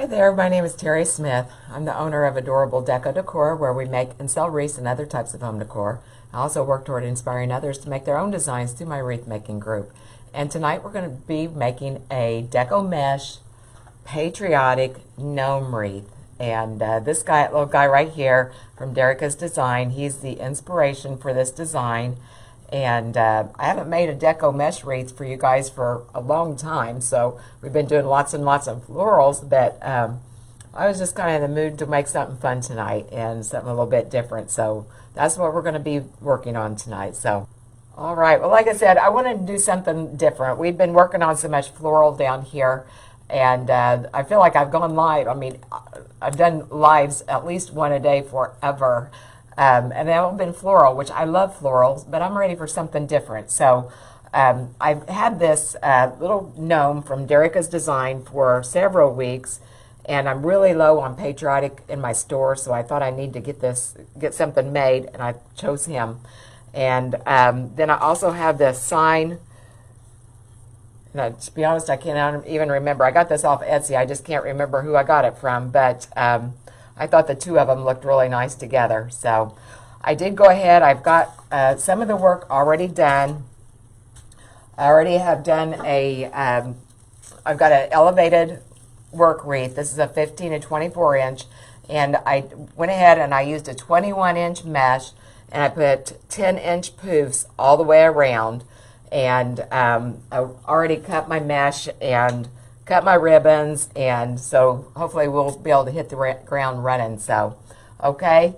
Hi there, my name is Teri Smith. I'm the owner of Adorable Deco Decor, where we make and sell wreaths and other types of home decor. I also work toward inspiring others to make their own designs through my wreath making group. And tonight we're going to be making a Deco Mesh Patriotic Gnome wreath. And this little guy right here from Deco's Design, he's the inspiration for this design. And I haven't made a Deco mesh wreath for you guys for a long time, so we've been doing lots and lots of florals, but I was just kind of in the mood to make something fun tonight and something a little bit different, so that's what we're going to be working on tonight. So, all right, well, like I said, I wanted to do something different. We've been working on so much floral down here, and I feel like I've gone live. I mean, I've done lives at least one a day forever. And they've all been floral, which I love florals, but I'm ready for something different. So I've had this little gnome from Deco's Design for several weeks, and I'm really low on Patriotic in my store, so I thought I need to get something made, and I chose him. And then I also have this sign. Now, to be honest, I can't even remember. I got this off Etsy. I just can't remember who I got it from, but I thought the two of them looked really nice together. So I did go ahead. I've got some of the work already done. I already have done I've got an elevated work wreath. This is a 15 and 24 inch. And I went ahead and I used a 21 inch mesh, and I put 10 inch poofs all the way around. And I already cut my mesh and cut my ribbons, and so hopefully we'll be able to hit the ground running. So, okay.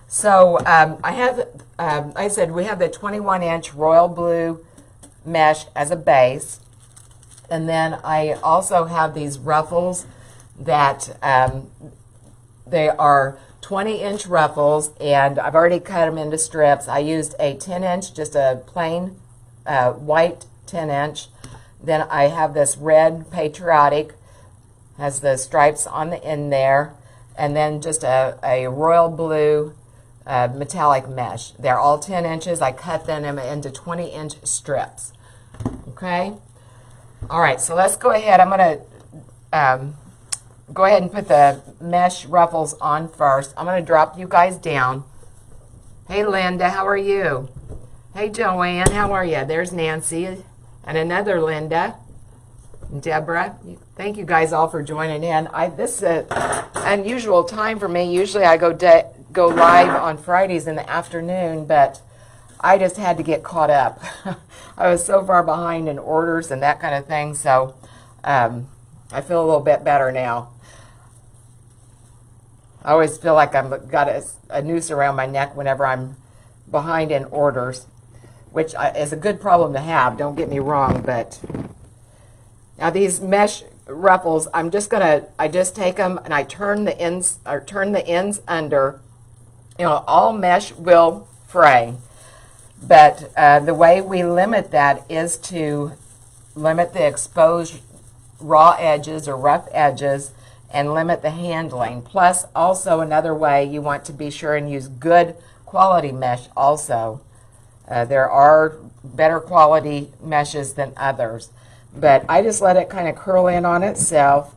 So I have, like I said, we have the 21 inch royal blue mesh as a base, and then I also have these ruffles that they are 20 inch ruffles, and I've already cut them into strips. I used a 10 inch, just a plain white 10 inch. Then I have this red Patriotic, has the stripes on the end there, and then just a royal blue metallic mesh. They're all 10 inches. I cut them into 20 inch strips. Okay? All right, so let's go ahead. I'm going to go ahead and put the mesh ruffles on first. I'm going to drop you guys down. Hey, Linda, how are you? Hey, Joanne, how are you? There's Nancy. And another Linda, Deborah. Thank you guys all for joining in. This is an unusual time for me. Usually I go live on Fridays in the afternoon, but I just had to get caught up. I was so far behind in orders and that kind of thing, so I feel a little bit better now. I always feel like I've got a noose around my neck whenever I'm behind in orders, which is a good problem to have, don't get me wrong. But now these mesh ruffles, I just take them and I turn the ends under. You know, all mesh will fray, but the way we limit that is to limit the exposed raw edges or rough edges and limit the handling. Plus, also another way, you want to be sure and use good quality mesh also. There are better quality meshes than others, but I just let it kind of curl in on itself,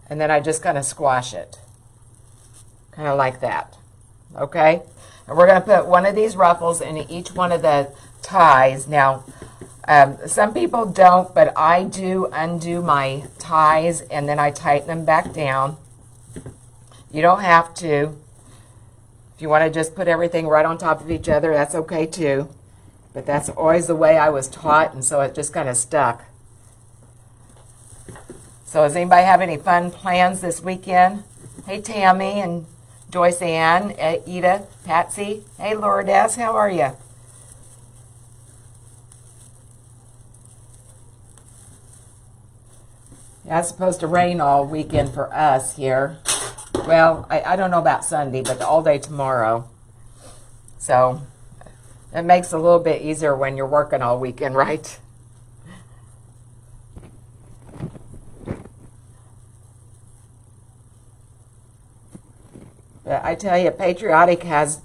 and then I just kind of squash it, kind of like that. Okay, and we're going to put one of these ruffles in each one of the ties. Now, some people don't, but I do undo my ties, and then I tighten them back down. You don't have to. If you want to just put everything right on top of each other, that's okay too. But that's always the way I was taught, and so it just kind of stuck. So does anybody have any fun plans this weekend? Hey, Tammy and Joyce Ann, Edith, Patsy. Hey, Lourdes, how are you? Yeah, it's supposed to rain all weekend for us here. Well, I don't know about Sunday, but all day tomorrow. So it makes it a little bit easier when you're working all weekend, right? But I tell you, Patriotic has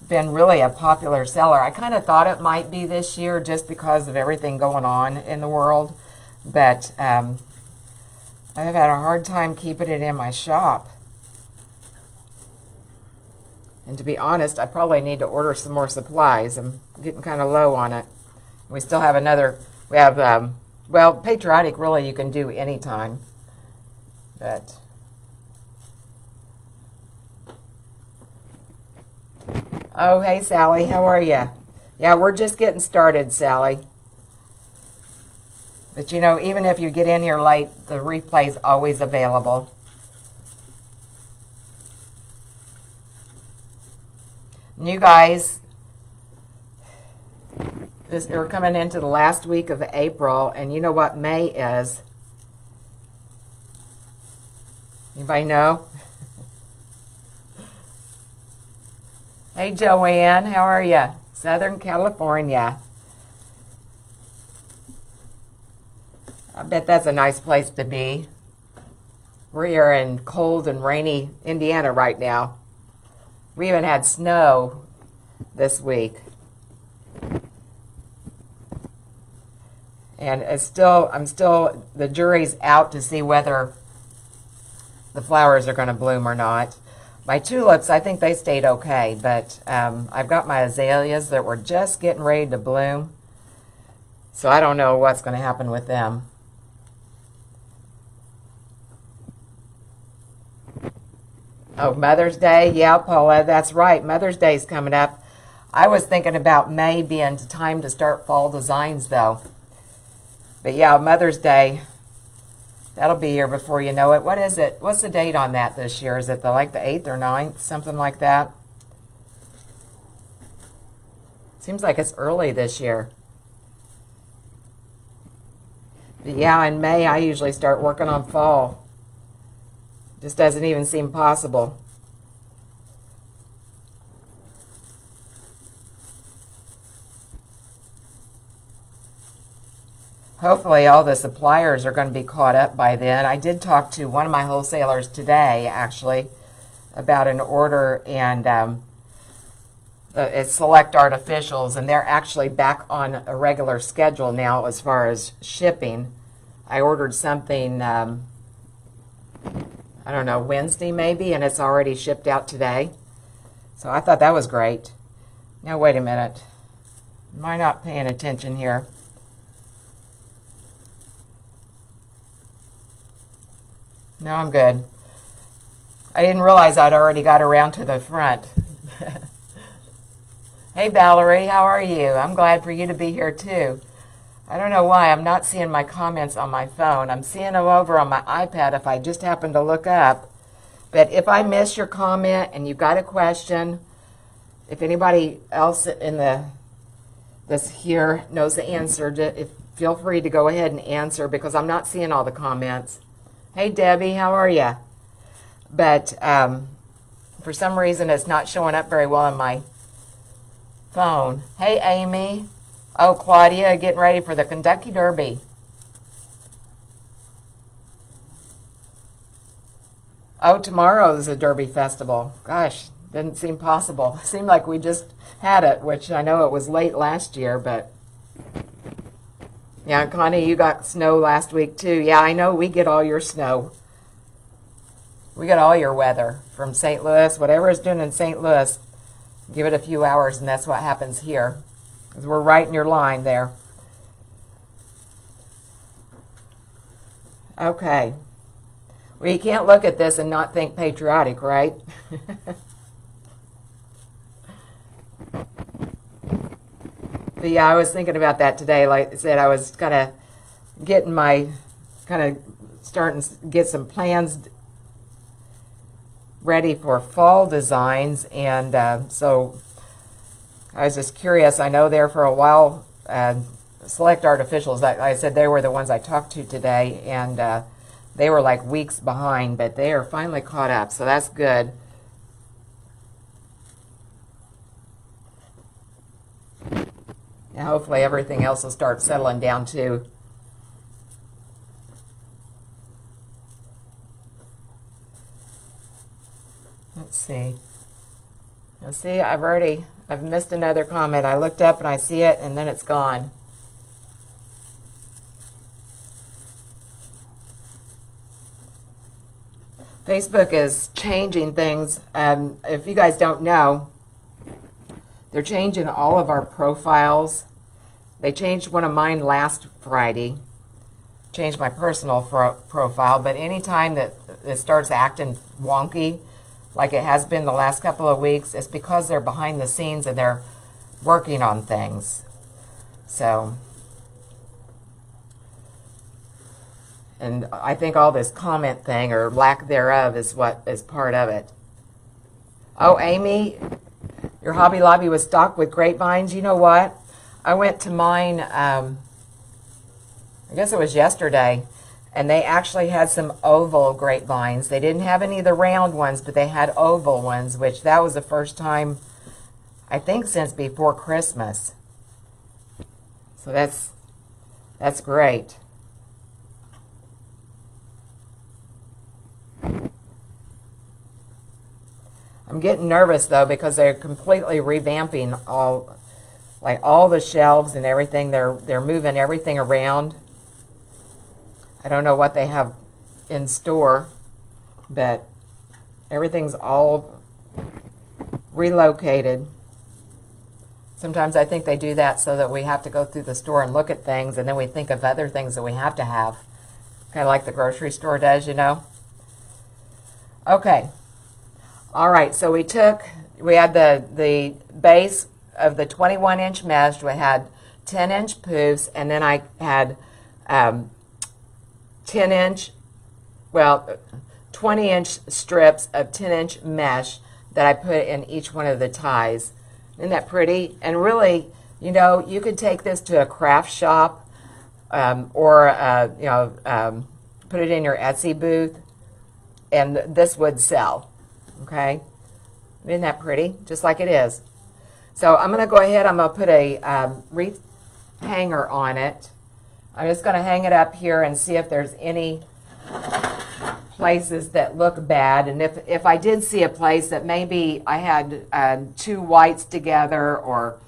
been really a popular seller. I kind of thought it might be this year just because of everything going on in the world. But I've had a hard time keeping it in my shop. And to be honest, I probably need to order some more supplies. I'm getting kind of low on it. We still have we have, well, Patriotic really you can do anytime. But, oh, hey, Sally, how are you? Yeah, we're just getting started, Sally. But you know, even if you get in here late, the replay is always available. And you guys, we're coming into the last week of April, and you know what May is? Anybody know? Hey, Joanne, how are you? Southern California. I bet that's a nice place to be. We're here in cold and rainy Indiana right now. We even had snow this week. And the jury's out to see whether the flowers are going to bloom or not. My tulips, I think they stayed okay, but I've got my azaleas that were just getting ready to bloom. So I don't know what's going to happen with them. Oh, Mother's Day? Yeah, Paula, that's right. Mother's Day's coming up. I was thinking about May being time to start fall designs, though. But yeah, Mother's Day, that'll be here before you know it. What is it? What's the date on that this year? Is it the 8th or 9th? Something like that? Seems like it's early this year. But yeah, in May, I usually start working on fall. Just doesn't even seem possible. Hopefully all the suppliers are going to be caught up by then. I did talk to one of my wholesalers today, actually, about an order, and it's Select Artificials, and they're actually back on a regular schedule now as far as shipping. I ordered something, I don't know, Wednesday maybe, and it's already shipped out today. So I thought that was great. Now, wait a minute. Am I not paying attention here? No, I'm good. I didn't realize I'd already got around to the front. Hey, Valerie, how are you? I'm glad for you to be here, too. I don't know why I'm not seeing my comments on my phone. I'm seeing them over on my iPad if I just happen to look up. But if I miss your comment and you've got a question, if anybody else that's here knows the answer, feel free to go ahead and answer because I'm not seeing all the comments. Hey, Debbie, how are you? But for some reason, it's not showing up very well on my phone. Hey, Amy. Oh, Claudia, getting ready for the Kentucky Derby. Oh, tomorrow is a Derby festival. Gosh, didn't seem possible. It seemed like we just had it, which I know it was late last year, but... Yeah, Connie, you got snow last week, too. Yeah, I know we get all your snow. We get all your weather from St. Louis. Whatever it's doing in St. Louis, give it a few hours, and that's what happens here. Because we're right in your line there. Okay. Well, you can't look at this and not think patriotic, right? But yeah, I was thinking about that today. Like I said, I was kind of starting to get some plans ready for fall designs, and so I was just curious. I know there for a while, Select Artificials, like I said, they were the ones I talked to today, and they were like weeks behind, but they are finally caught up, so that's good. And hopefully everything else will start settling down too. Let's see. Now see, I've missed another comment. I looked up and I see it and then it's gone. Facebook is changing things. If you guys don't know, they're changing all of our profiles. They changed one of mine last Friday, changed my personal profile, but anytime that it starts acting wonky, like it has been the last couple of weeks, it's because they're behind the scenes and they're working on things. So, and I think all this comment thing, or lack thereof, is what is part of it. Oh, Amy, your Hobby Lobby was stocked with grapevines. You know what? I went to mine, I guess it was yesterday, and they actually had some oval grapevines. They didn't have any of the round ones, but they had oval ones, which that was the first time, I think, since before Christmas. So that's great. I'm getting nervous though because they're completely revamping all the shelves and everything. They're moving everything around. I don't know what they have in store, but everything's all relocated. Sometimes I think they do that so that we have to go through the store and look at things, and then we think of other things that we have to have. Kind of like the grocery store does, you know. Okay. All right, so we had the base of the 21-inch mesh. We had 10-inch poofs, and then I had 20-inch strips of 10-inch mesh that I put in each one of the ties. Isn't that pretty? And really, you know, you could take this to a craft shop or put it in your Etsy booth, and this would sell. Okay, isn't that pretty? Just like it is. So I'm going to go ahead. I'm going to put a wreath hanger on it. I'm just going to hang it up here and see if there's any places that look bad. And if I did see a place that maybe I had two whites together or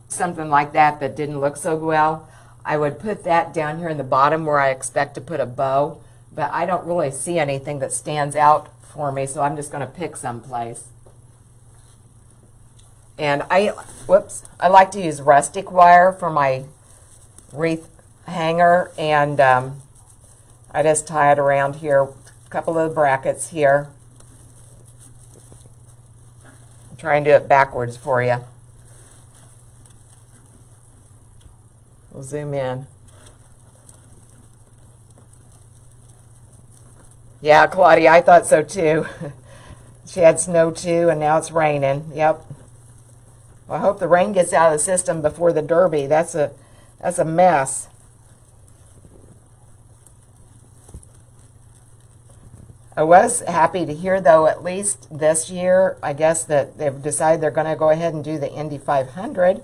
something like that that didn't look so well, I would put that down here in the bottom where I expect to put a bow. But I don't really see anything that stands out for me, so I'm just going to pick some place. And I like to use rustic wire for my wreath hanger, and I just tie it around here, a couple of brackets here. I'll try and do it backwards for you. We'll zoom in. Yeah, Claudia, I thought so too. She had snow too, and now it's raining. Yep. Well, I hope the rain gets out of the system before the Derby. That's a mess. I was happy to hear, though, at least this year, I guess that they've decided they're going to go ahead and do the Indy 500.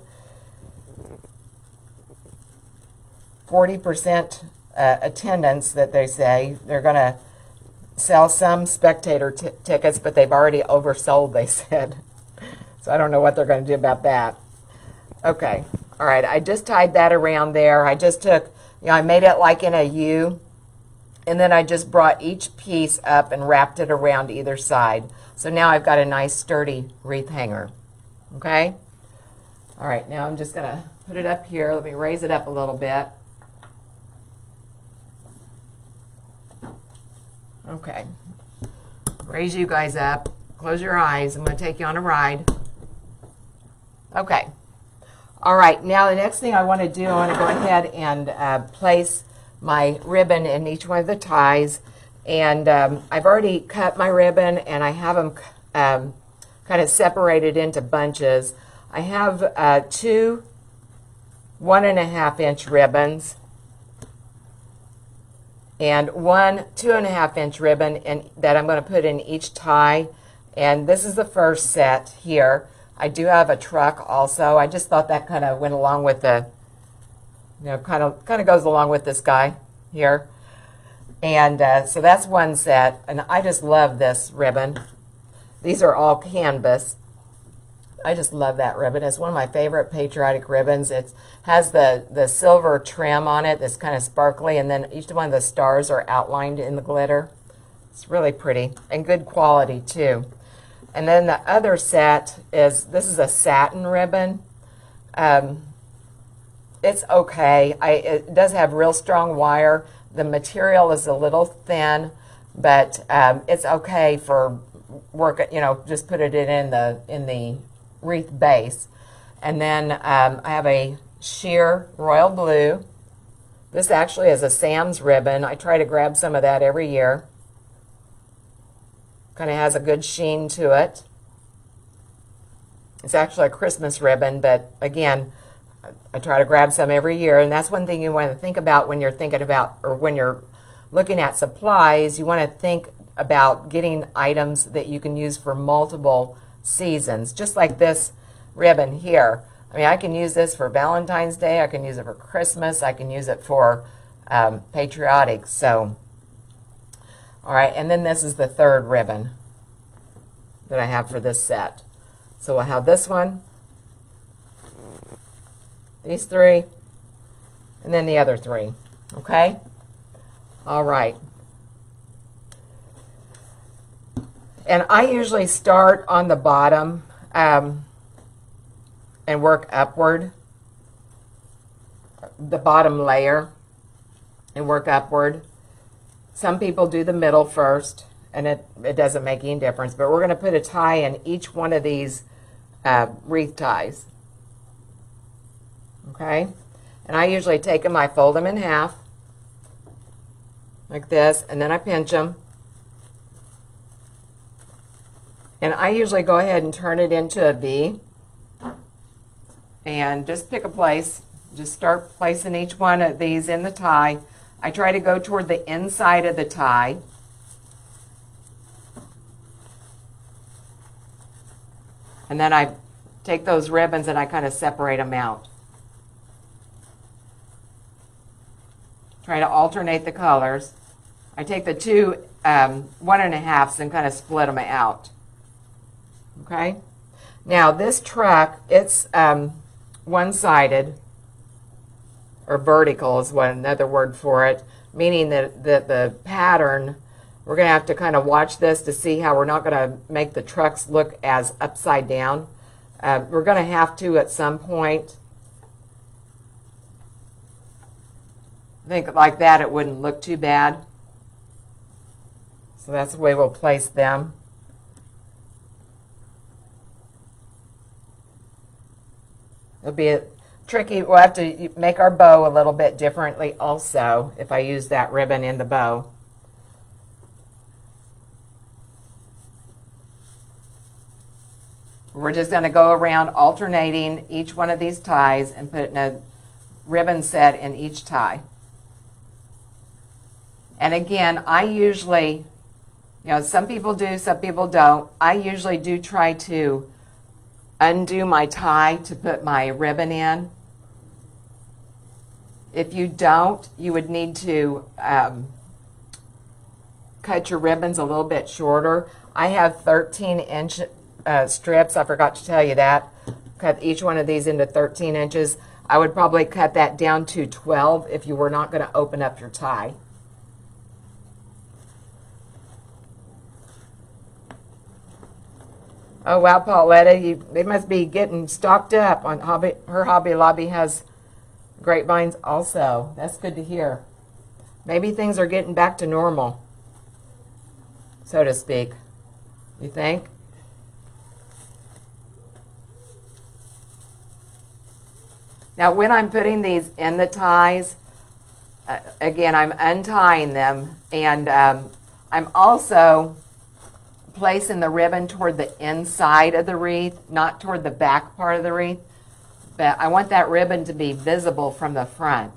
40% attendance that they say. They're going to sell some spectator tickets, but they've already oversold, they said. So I don't know what they're going to do about that. Okay. All right. I just tied that around there. I just took, I made it like in a U, and then I just brought each piece up and wrapped it around either side. So now I've got a nice sturdy wreath hanger. Okay? All right. Now I'm just going to put it up here. Let me raise it up a little bit. Okay. Raise you guys up. Close your eyes. I'm going to take you on a ride. Okay. All right. Now the next thing I want to do, I want to go ahead and place my ribbon in each one of the ties. And I've already cut my ribbon, and I have them kind of separated into bunches. I have two 1.5-inch ribbons and one 2.5-inch ribbon that I'm going to put in each tie. And this is the first set here. I do have a truck also. I just thought that kind of went along with the, kind of goes along with this guy here. And so that's one set. And I just love this ribbon. These are all canvas. I just love that ribbon. It's one of my favorite Patriotic ribbons. It has the silver trim on it that's kind of sparkly, and then each one of the stars are outlined in the glitter. It's really pretty and good quality too. And then the other set is, this is a satin ribbon. It's okay. It does have real strong wire. The material is a little thin, but it's okay for work. Just put it in the wreath base. And then I have a sheer royal blue. This actually is a Sam's ribbon. I try to grab some of that every year. Kind of has a good sheen to it. It's actually a Christmas ribbon, but again, I try to grab some every year, and that's one thing you want to think about when you're thinking about, or when you're looking at supplies. You want to think about getting items that you can use for multiple seasons, just like this ribbon here. I mean, I can use this for Valentine's Day, I can use it for Christmas, I can use it for Patriotic. So, all right, and then this is the third ribbon that I have for this set. So we'll have this one, these three, and then the other three, okay? All right. And I usually start on the bottom and work upward, the bottom layer, and work upward. Some people do the middle first, and it doesn't make any difference, but we're going to put a tie in each one of these wreath ties. Okay? And I usually take them, I fold them in half, like this, and then I pinch them. And I usually go ahead and turn it into a V. And just pick a place. Just start placing each one of these in the tie. I try to go toward the inside of the tie. And then I take those ribbons and I kind of separate them out. Try to alternate the colors. I take the two 1 1/2s and kind of split them out. Okay? Now this truck, it's one-sided, or vertical is what another word for it, meaning that the pattern, we're going to have to kind of watch this to see how we're not going to make the trucks look as upside down. We're going to have to at some point. I think like that it wouldn't look too bad. So that's the way we'll place them. It'll be tricky. We'll have to make our bow a little bit differently also if I use that ribbon in the bow. We're just going to go around alternating each one of these ties and putting a ribbon set in each tie. And again, I usually, some people do, some people don't. I usually do try to undo my tie to put my ribbon in. If you don't, you would need to cut your ribbons a little bit shorter. I have 13-inch strips. I forgot to tell you that. Cut each one of these into 13 inches. I would probably cut that down to 12 if you were not going to open up your tie. Oh, wow, Pauletta, they must be getting stocked up on her Hobby Lobby has grapevines also. That's good to hear. Maybe things are getting back to normal, so to speak. You think? Now, when I'm putting these in the ties, again, I'm untying them, and I'm also placing the ribbon toward the inside of the wreath, not toward the back part of the wreath. But I want that ribbon to be visible from the front.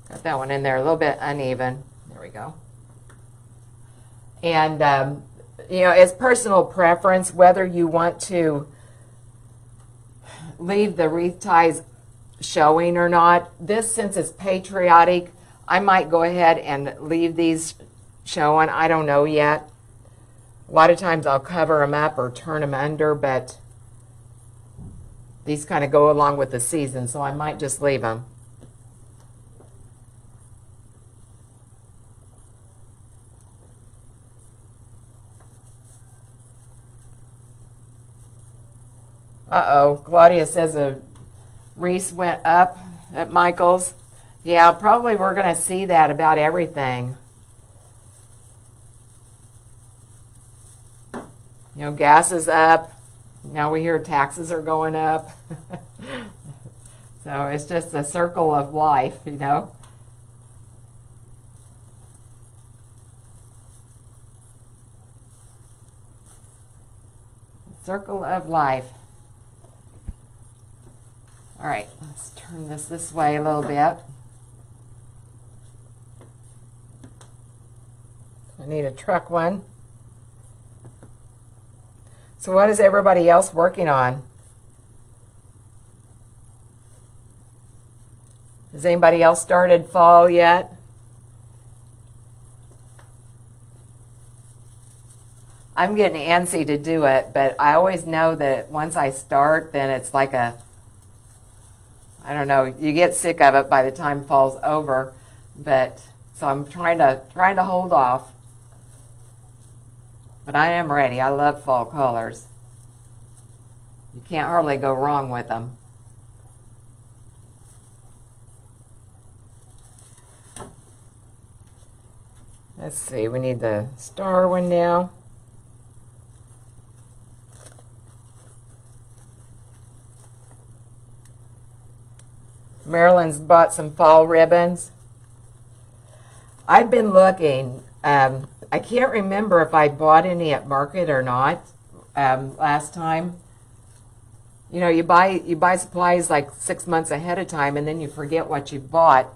Got that one in there a little bit uneven. There we go. And, it's personal preference whether you want to leave the wreath ties showing or not. This, since it's patriotic, I might go ahead and leave these showing. I don't know yet. A lot of times I'll cover them up or turn them under, but These kind of go along with the season, so I might just leave them. Uh-oh, Claudia says a wreath went up at Michael's. Yeah, probably we're going to see that about everything. You know, gas is up. Now we hear taxes are going up. So it's just a circle of life, you know. Circle of life. All right, let's turn this way a little bit. I need a truck one. So what is everybody else working on? Has anybody else started fall yet? I'm getting antsy to do it, but I always know that once I start, then it's like a, I don't know, you get sick of it by the time fall's over. But so I'm trying to hold off. But I am ready. I love fall colors. You can't hardly go wrong with them. Let's see, we need the star one now. Marilyn's bought some fall ribbons. I've been looking. I can't remember if I bought any at market or not last time. You know, you buy supplies like 6 months ahead of time, and then you forget what you bought.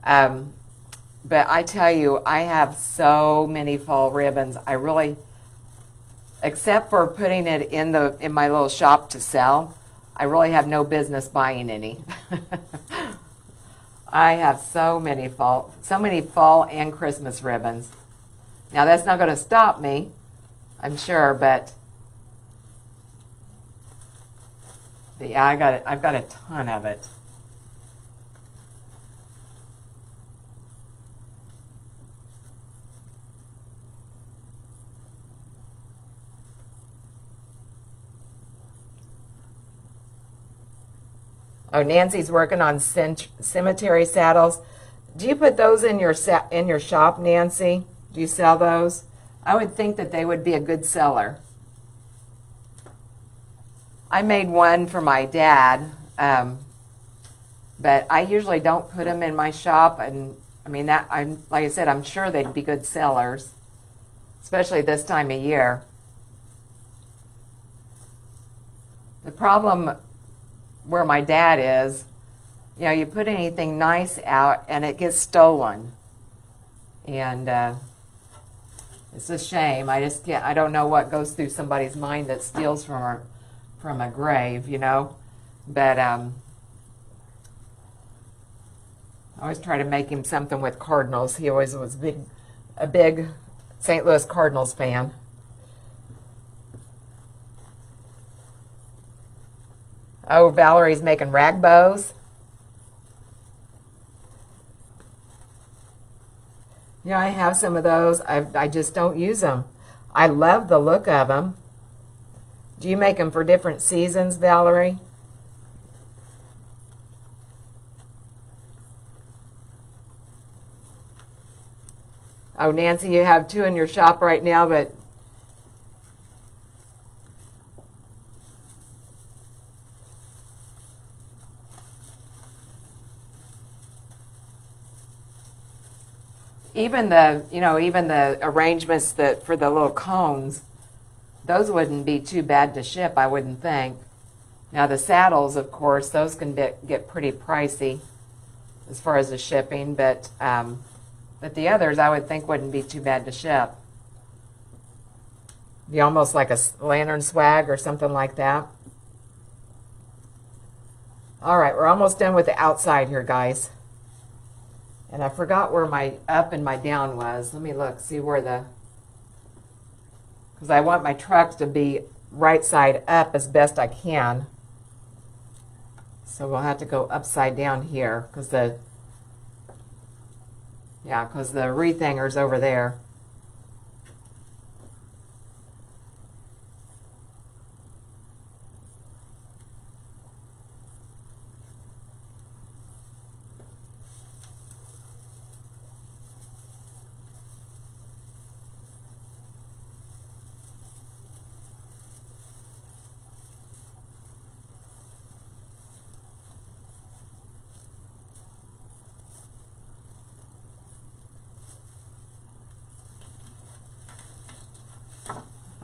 But I tell you, I have so many fall ribbons. I really, except for putting it in my little shop to sell, I really have no business buying any. I have so many fall and Christmas ribbons. Now that's not going to stop me, I'm sure, but yeah, I've got a ton of it. Oh, Nancy's working on cemetery saddles. Do you put those in your shop, Nancy? Do you sell those? I would think that they would be a good seller. I made one for my dad, but I usually don't put them in my shop. And I mean, like I said, I'm sure they'd be good sellers, especially this time of year. The problem where my dad is, you know, you put anything nice out and it gets stolen. And it's a shame. I don't know what goes through somebody's mind that steals from a grave, you know. But I always try to make him something with Cardinals. He always was a big St. Louis Cardinals fan. Oh, Valerie's making rag bows. Yeah, I have some of those. I just don't use them. I love the look of them. Do you make them for different seasons, Valerie? Oh, Nancy, you have 2 in your shop right now, but even the arrangements for the little cones, those wouldn't be too bad to ship, I wouldn't think. Now the saddles, of course, those can get pretty pricey as far as the shipping, but the others I would think wouldn't be too bad to ship. Be almost like a lantern swag or something like that. All right, we're almost done with the outside here, guys. And I forgot where my up and my down was. Let me look, see where because I want my trucks to be right side up as best I can. So we'll have to go upside down here because the wreath hanger's over there.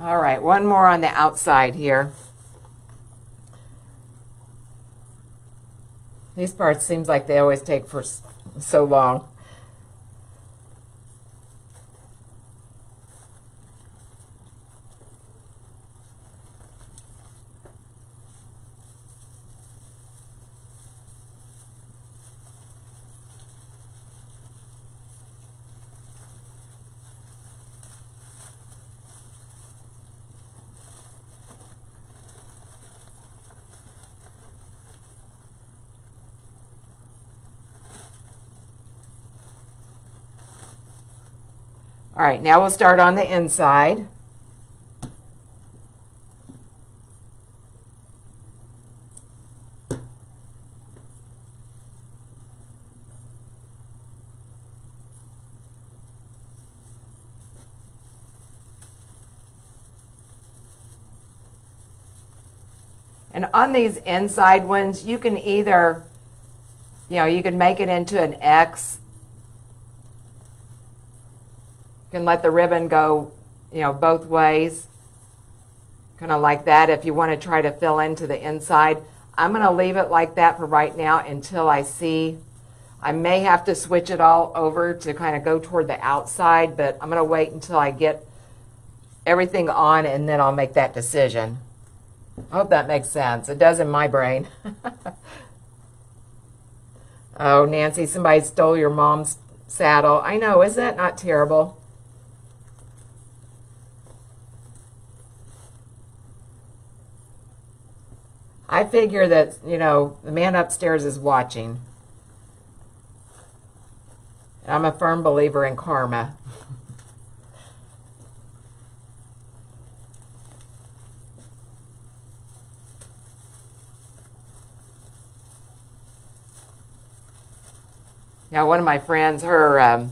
All right, one more on the outside here. These parts seems like they always take for so long. All right, now we'll start on the inside. And on these inside ones, you can either, you can make it into an X. You can let the ribbon go, both ways, kind of like that if you want to try to fill into the inside. I'm going to leave it like that for right now until I see. I may have to switch it all over to kind of go toward the outside, but I'm going to wait until I get everything on and then I'll make that decision. I hope that makes sense. It does in my brain. Oh, Nancy, somebody stole your mom's saddle. I know, isn't that not terrible? I figure that, the man upstairs is watching. I'm a firm believer in karma. Now, one of my friends, her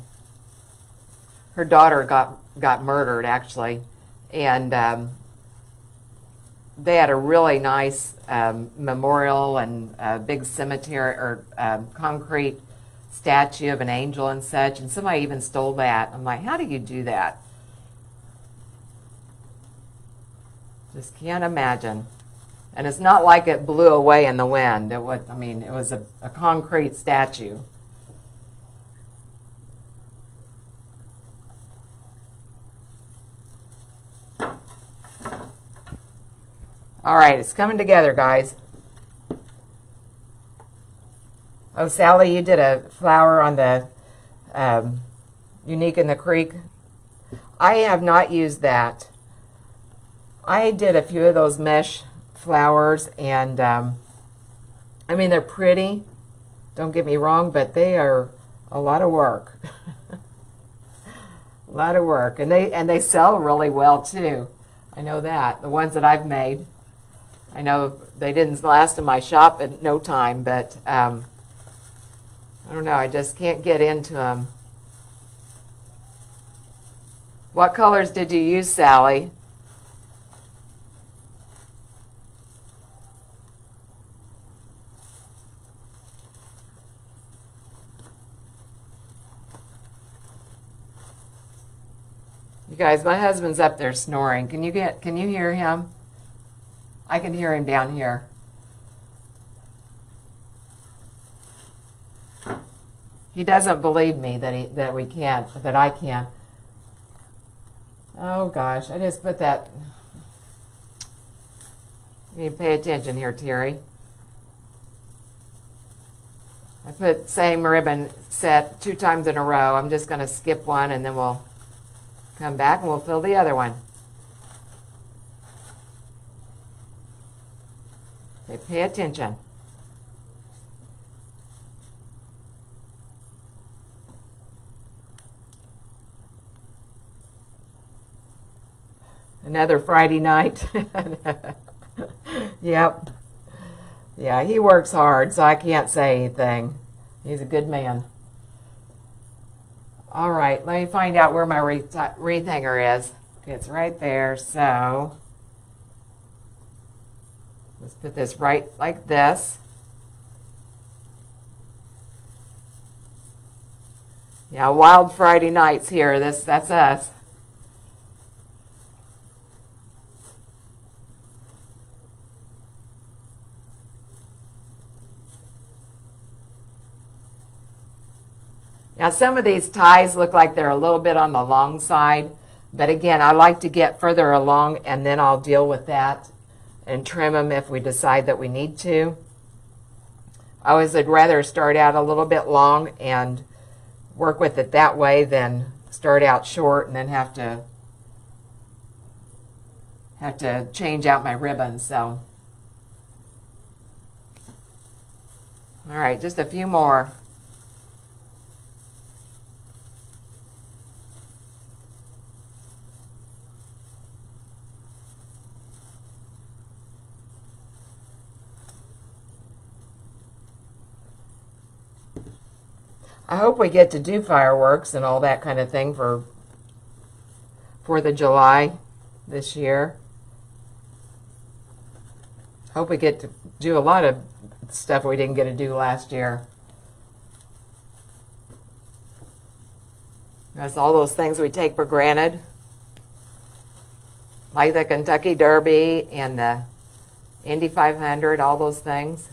daughter got murdered actually, and they had a really nice memorial and a big cemetery or concrete statue of an angel and such, and somebody even stole that. I'm like, how do you do that? Just can't imagine. And it's not like it blew away in the wind. It was a concrete statue. All right, it's coming together, guys. Oh, Sally, you did a flower on the Unique in the Creek. I have not used that. I did a few of those mesh flowers, and they're pretty. Don't get me wrong, but they are a lot of work. A lot of work, and they sell really well too. I know that, the ones that I've made. I know they didn't last in my shop in no time, but I don't know, I just can't get into them. What colors did you use, Sally? You guys, my husband's up there snoring. Can you hear him? I can hear him down here. He doesn't believe me that I can't. Oh gosh, I just put that. You need to pay attention here, Teri. I put same ribbon set 2 times in a row. I'm just going to skip one and then we'll come back and we'll fill the other one. Okay, pay attention. Another Friday night. Yep. Yeah, he works hard, so I can't say anything. He's a good man. All right, let me find out where my wreath hanger is. Okay, it's right there, so let's put this right like this. Yeah, wild Friday nights here. That's us. Now some of these ties look like they're a little bit on the long side, but again, I like to get further along and then I'll deal with that and trim them if we decide that we need to. I always would rather start out a little bit long and work with it that way than start out short and then have to change out my ribbons. So, all right, just a few more. I hope we get to do fireworks and all that kind of thing for 4th of July this year. Hope we get to do a lot of stuff we didn't get to do last year. That's all those things we take for granted, like the Kentucky Derby and the Indy 500, all those things.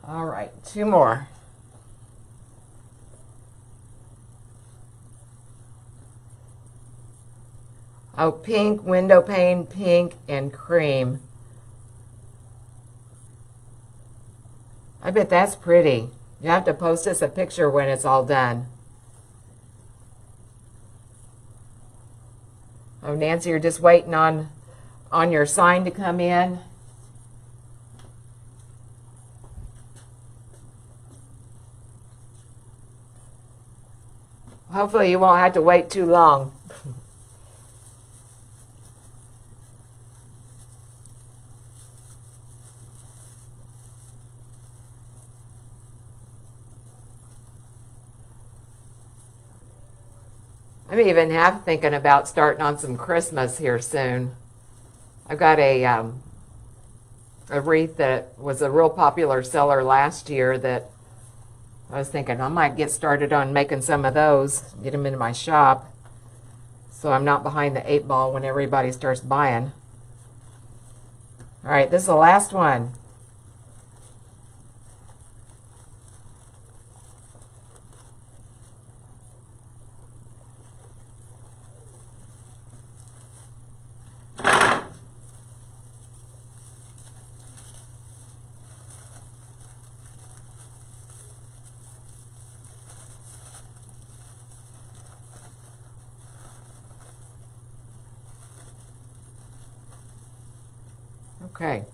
All right, 2 more. Oh, pink, window pane, pink, and cream. I bet that's pretty. You have to post us a picture when it's all done. Oh, Nancy, you're just waiting on your sign to come in. Hopefully you won't have to wait too long. I'm even half thinking about starting on some Christmas here soon. I've got a wreath that was a real popular seller last year that I was thinking I might get started on making some of those, get them into my shop, so I'm not behind the 8 ball when everybody starts buying. All right, this is the last one. Okay.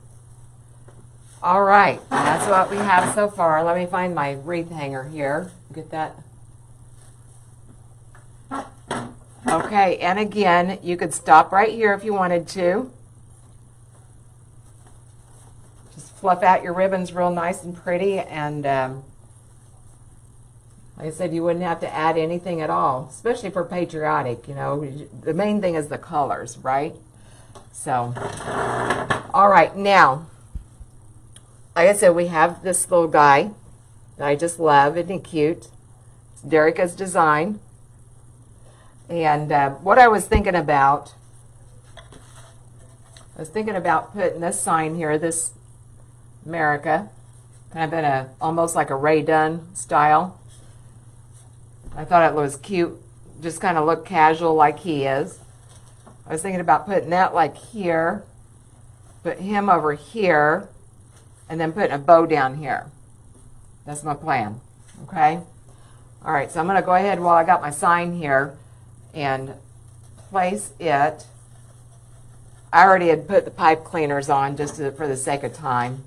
All right, that's what we have so far. Let me find my wreath hanger here. Get that. Okay, and again, you could stop right here if you wanted to. Just fluff out your ribbons real nice and pretty, and like I said, you wouldn't have to add anything at all, especially for Patriotic. You know, the main thing is the colors, right? So, all right, now, like I said, we have this little guy that I just love. Isn't he cute? It's Deco's design. And what I was thinking about, putting this sign here, this America, kind of in a, almost like a Ray Dunn style. I thought it was cute, just kind of look casual like he is. I was thinking about putting that like here, put him over here, and then putting a bow down here. That's my plan, okay? All right, so I'm going to go ahead while I got my sign here and place it I already had put the pipe cleaners on just for the sake of time.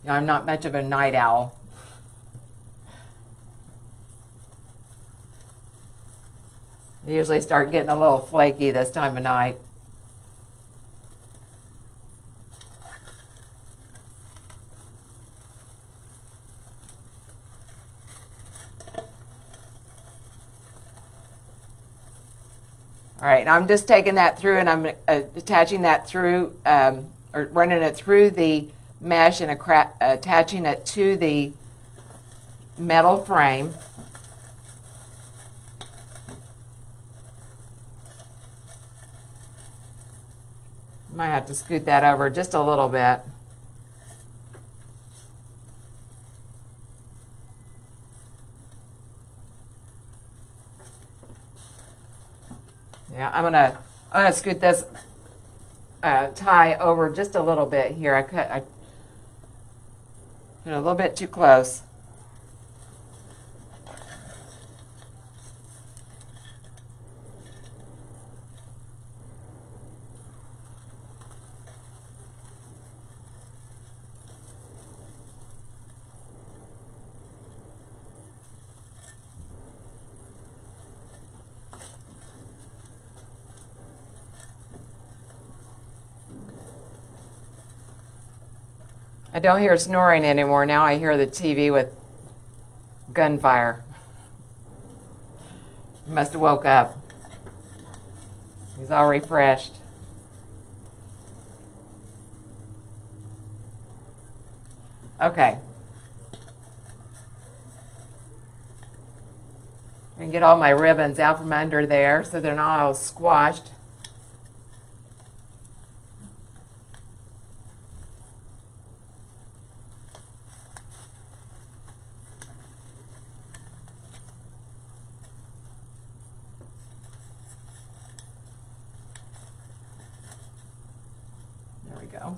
You know, I'm not much of a night owl. I usually start getting a little flaky this time of night. All right, I'm just taking that through and I'm attaching that through, or running it through the mesh and attaching it to the metal frame. Might have to scoot that over just a little bit. Yeah, I'm gonna scoot this tie over just a little bit here. I put a little bit too close. I don't hear snoring anymore. Now I hear the TV with gunfire. He must have woke up. He's all refreshed. Okay. And get all my ribbons out from under there so they're not all squashed. There we go.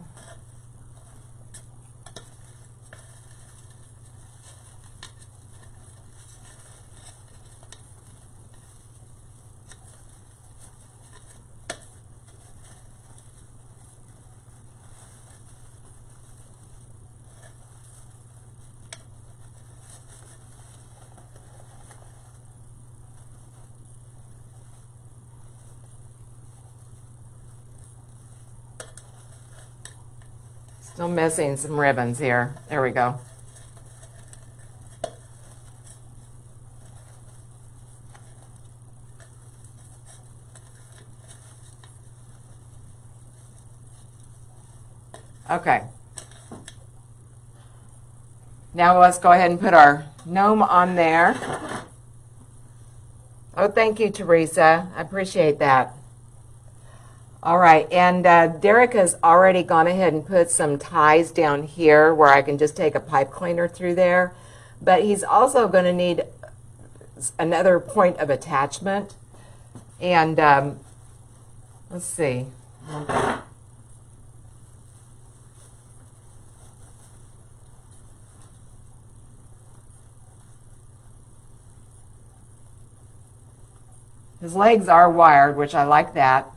Still missing some ribbons here. There we go. Okay. Now let's go ahead and put our gnome on there. Oh, thank you, Teresa. I appreciate that. All right, and Derek has already gone ahead and put some ties down here where I can just take a pipe cleaner through there. But he's also going to need another point of attachment. And let's see. His legs are wired, which I like that.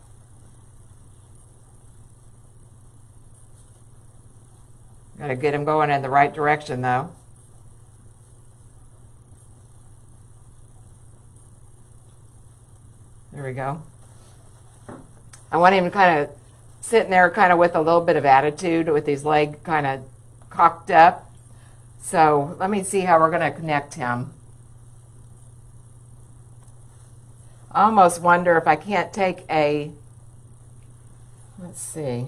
Got to get him going in the right direction, though. There we go. I want him kind of sitting there kind of with a little bit of attitude with his leg kind of cocked up. So let me see how we're going to connect him. I almost wonder if I can't take a, let's see.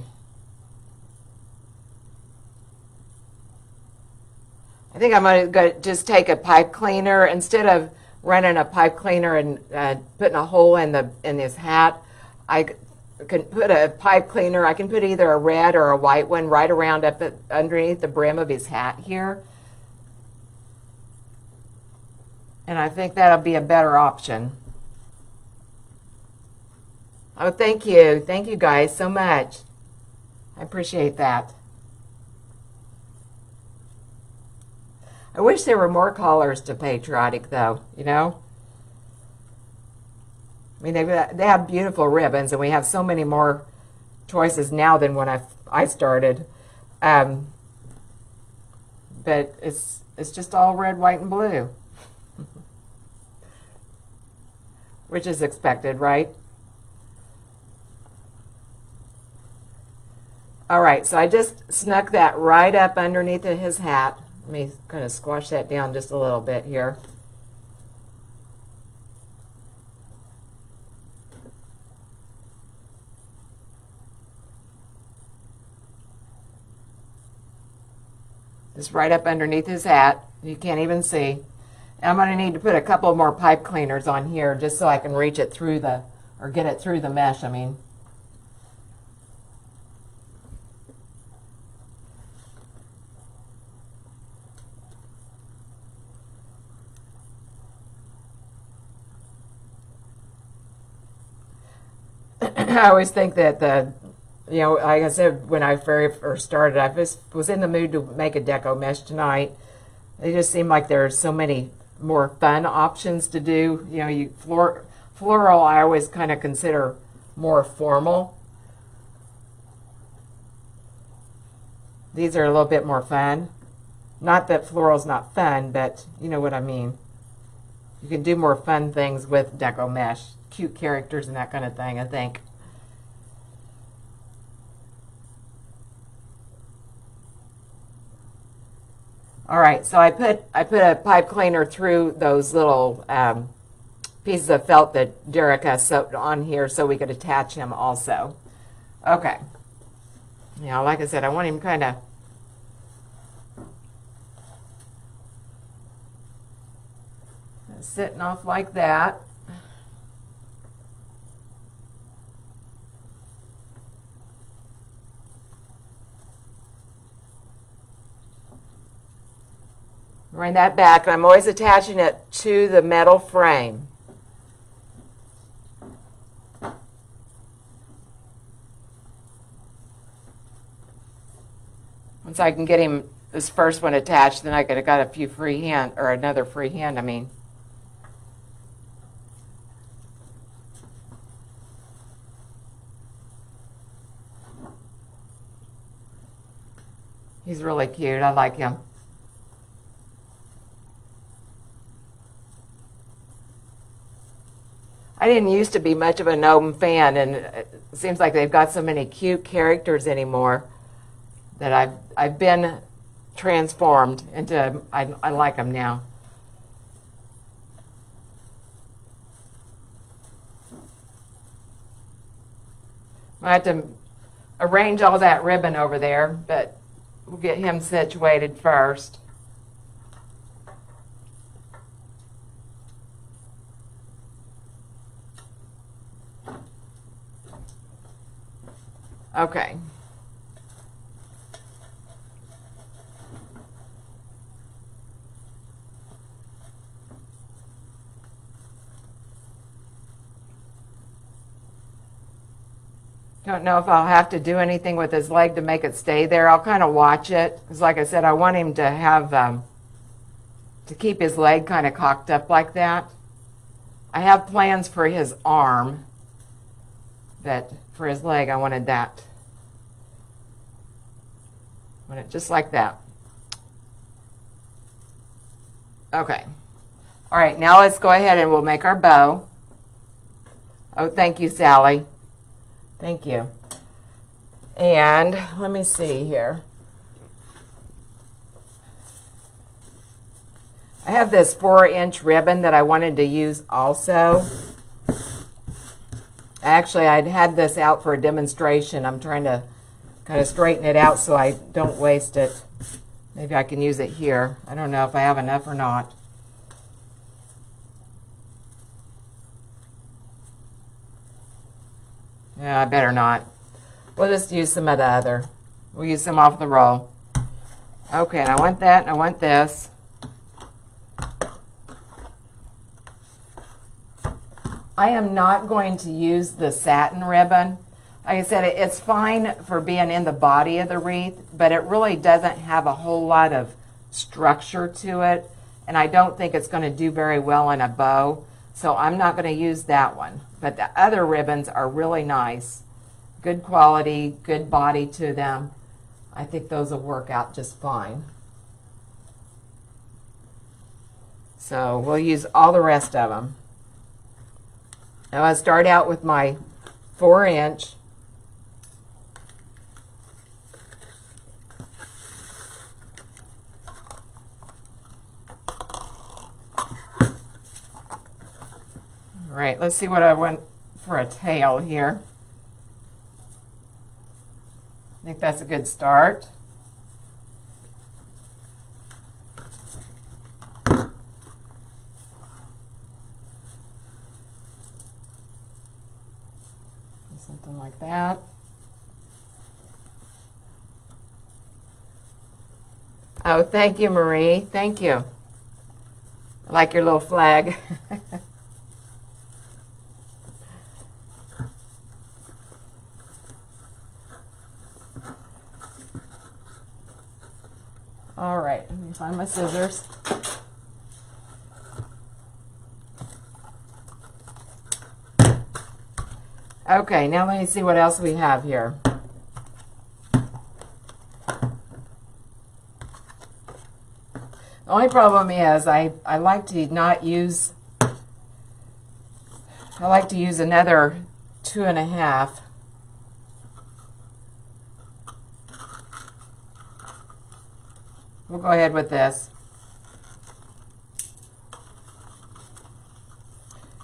I think I'm going to just take a pipe cleaner instead of running a pipe cleaner and putting a hole in his hat. I can put a pipe cleaner. I can put either a red or a white one right around up underneath the brim of his hat here. And I think that'll be a better option. Oh, thank you. Thank you guys so much. I appreciate that. I wish there were more callers to Patriotic, though, you know? I mean, they have beautiful ribbons, and we have so many more choices now than when I started. But it's just all red, white, and blue, which is expected, right? All right, so I just snuck that right up underneath of his hat. Let me kind of squash that down just a little bit here. Just right up underneath his hat. You can't even see. And I'm going to need to put a couple more pipe cleaners on here just so I can reach it through the, or get it through the mesh, I mean. I always think that like I said, when I very first started, I just was in the mood to make a deco mesh tonight. They just seem like there's so many more fun options to do. Floral I always kind of consider more formal. These are a little bit more fun. Not that floral's not fun, but you know what I mean. You can do more fun things with deco mesh, cute characters and that kind of thing, I think. All right, so I put a pipe cleaner through those little pieces of felt that Derek has sewed on here so we could attach him also. Okay. Like I said, I want him kind of sitting off like that. Bring that back, and I'm always attaching it to the metal frame. Once I can get him this first one attached, then I could have got a few free hand, or another free hand, I mean. He's really cute. I like him. I didn't used to be much of a Gnome fan, and it seems like they've got so many cute characters anymore that I've been transformed into, I like them now. I have to arrange all that ribbon over there, but we'll get him situated first. Okay. Don't know if I'll have to do anything with his leg to make it stay there. I'll kind of watch it, because like I said, I want him to have, to keep his leg kind of cocked up like that. I have plans for his arm, but for his leg, I wanted that. I want it just like that. Okay. All right, now let's go ahead and we'll make our bow. Oh, thank you, Sally. Thank you. And let me see here. I have this 4-inch ribbon that I wanted to use also. Actually, I'd had this out for a demonstration. I'm trying to kind of straighten it out so I don't waste it. Maybe I can use it here. I don't know if I have enough or not. Yeah, I better not. We'll just use some of the other. We'll use some off the roll. Okay, and I want that, and I want this. I am not going to use the satin ribbon. Like I said, it's fine for being in the body of the wreath, but it really doesn't have a whole lot of structure to it, and I don't think it's going to do very well in a bow, so I'm not going to use that one. but the other ribbons are really nice. Good quality, good body to them. I think those will work out just fine. So we'll use all the rest of them. Now I start out with my 4-inch. All right, let's see what I want for a tail here. I think that's a good start. Something like that. Oh, thank you, Marie. Thank you. I like your little flag. All right, let me find my scissors. Okay, now let me see what else we have here. The only problem is I like to not use, I like to use another 2.5. We'll go ahead with this.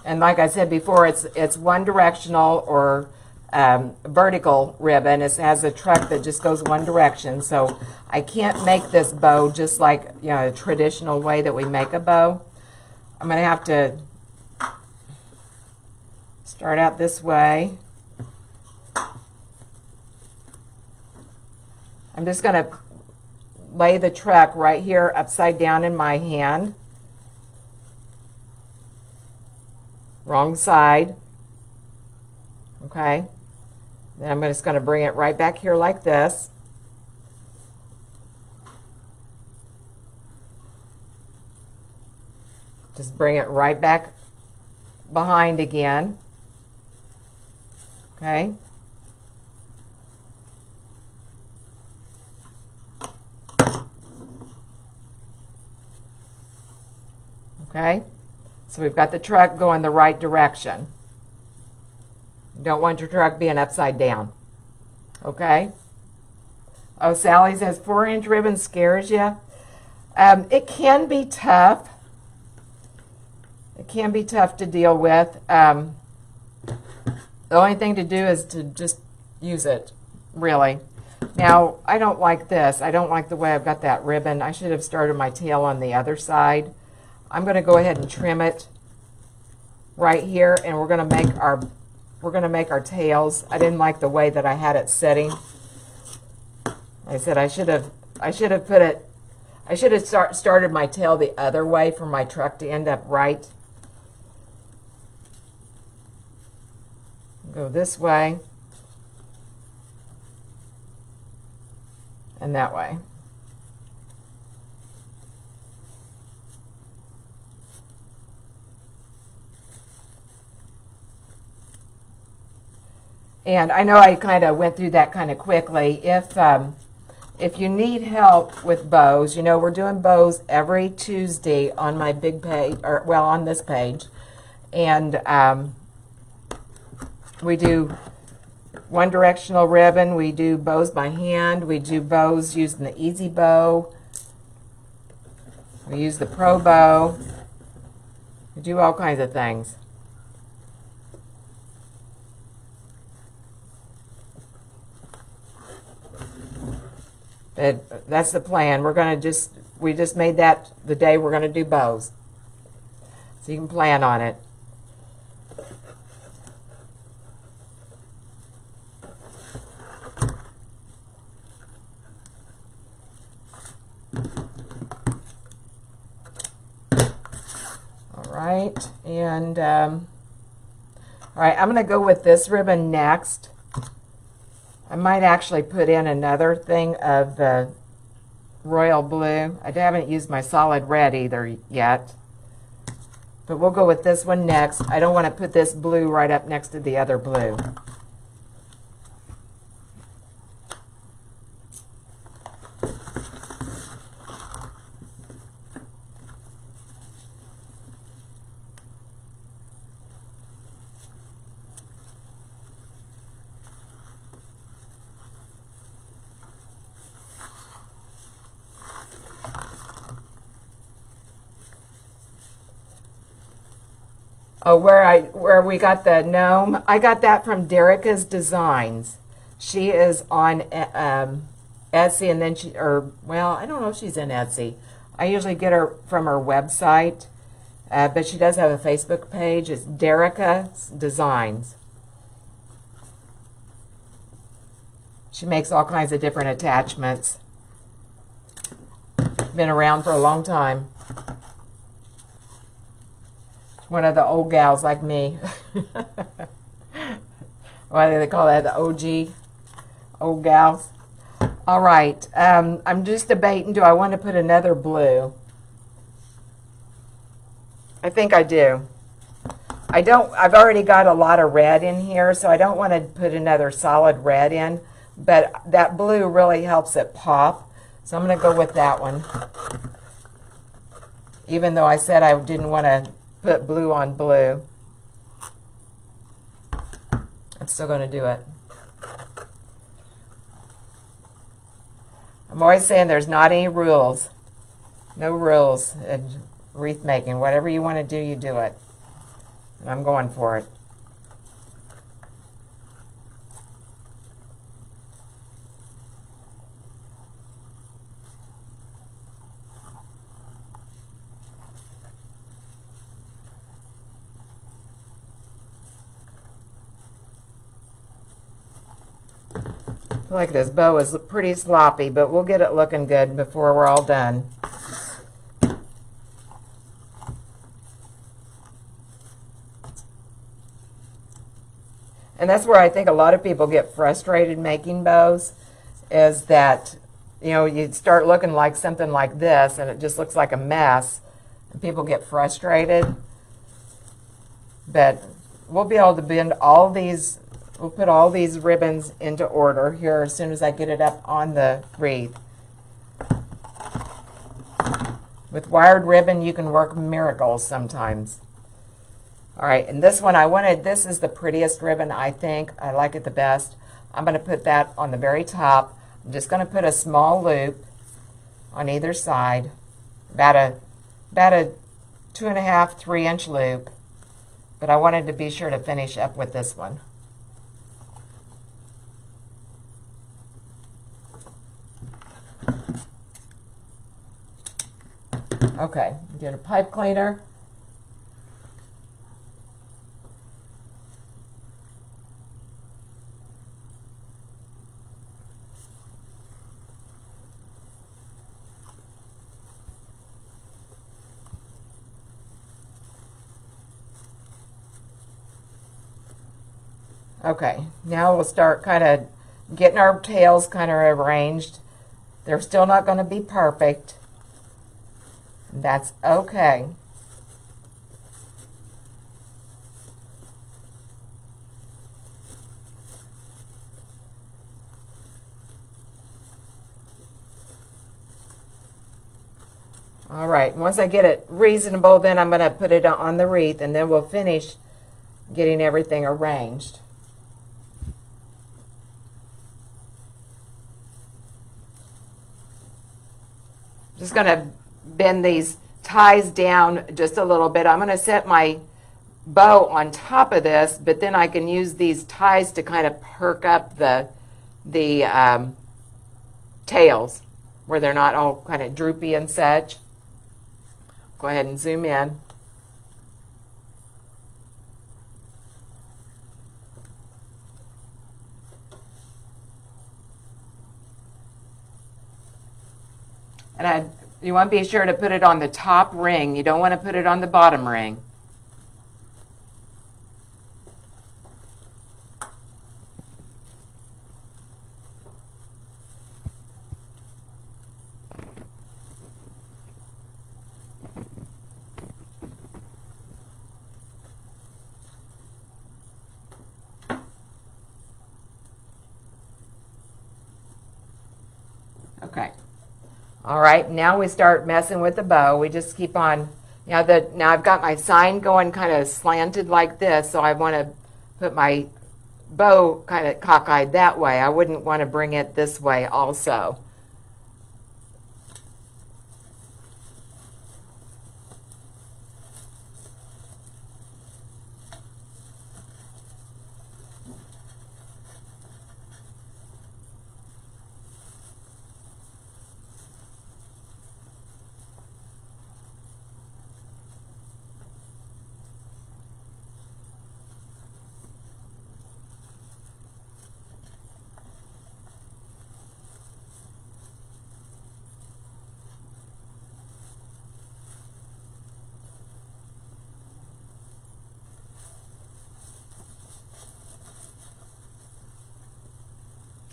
And like I said before, it's one directional or vertical ribbon. It has a truck that just goes one direction. So I can't make this bow just like, you know, a traditional way that we make a bow. I'm going to have to start out this way. I'm just going to lay the truck right here upside down in my hand. Wrong side. Okay. Then I'm just going to bring it right back here like this. Just bring it right back behind again. Okay. Okay. So we've got the truck going the right direction. You don't want your truck being upside down. Okay? Oh, Sally says 4-inch ribbon scares you. It can be tough. It can be tough to deal with. The only thing to do is to just use it, really. Now, I don't like this. I don't like the way I've got that ribbon. I should have started my tail on the other side. I'm going to go ahead and trim it right here, and we're going to make our tails. I didn't like the way that I had it setting. I said I should have started my tail the other way for my truck to end up right. Go this way and that way. And I know I kind of went through that kind of quickly. If you need help with bows, you know, we're doing bows every Tuesday on my big page, or well, on this page. And we do one directional ribbon. We do bows by hand. We do bows using the Easy Bow. We use the Pro Bow. We do all kinds of things. But that's the plan. We just made that the day we're going to do bows. So you can plan on it. All right, and all right, I'm going to go with this ribbon next. I might actually put in another thing of the royal blue. I haven't used my solid red either yet. But we'll go with this one next. I don't want to put this blue right up next to the other blue. Oh, where we got the gnome, I got that from Deco's Designs. She is on Etsy, and then well, I don't know if she's in Etsy. I usually get her from her website, but she does have a Facebook page. It's Deco's Designs. She makes all kinds of different attachments. Been around for a long time. One of the old gals like me. Why do they call that, the OG? Old gals. All right. I'm just debating, do I want to put another blue? I think I do. I've already got a lot of red in here, so I don't want to put another solid red in, but that blue really helps it pop. So I'm going to go with that one. Even though I said I didn't want to put blue on blue, I'm still going to do it. I'm always saying there's not any rules. No rules in wreath making. Whatever you want to do, you do it. And I'm going for it. I feel like this bow is pretty sloppy, but we'll get it looking good before we're all done. And that's where I think a lot of people get frustrated making bows, is that, you know, you start looking like something like this and it just looks like a mess, and people get frustrated. But we'll be able to bend all these. We'll put all these ribbons into order here as soon as I get it up on the wreath. With wired ribbon, you can work miracles sometimes. All right, and this one this is the prettiest ribbon, I think. I like it the best. I'm going to put that on the very top. I'm just going to put a small loop on either side, about a 2.5, 3-inch loop. But I wanted to be sure to finish up with this one. Okay, get a pipe cleaner. Okay, now we'll start kind of getting our tails kind of arranged. They're still not going to be perfect. That's okay. All right, once I get it reasonable, then I'm going to put it on the wreath, and then we'll finish getting everything arranged. Just going to bend these ties down just a little bit. I'm going to set my bow on top of this, but then I can use these ties to kind of perk up the tails where they're not all kind of droopy and such. Go ahead and zoom in. And you want to be sure to put it on the top ring. You don't want to put it on the bottom ring. Okay. All right, now we start messing with the bow. We just keep on, now I've got my sign going kind of slanted like this, so I want to put my bow kind of cockeyed that way. I wouldn't want to bring it this way also.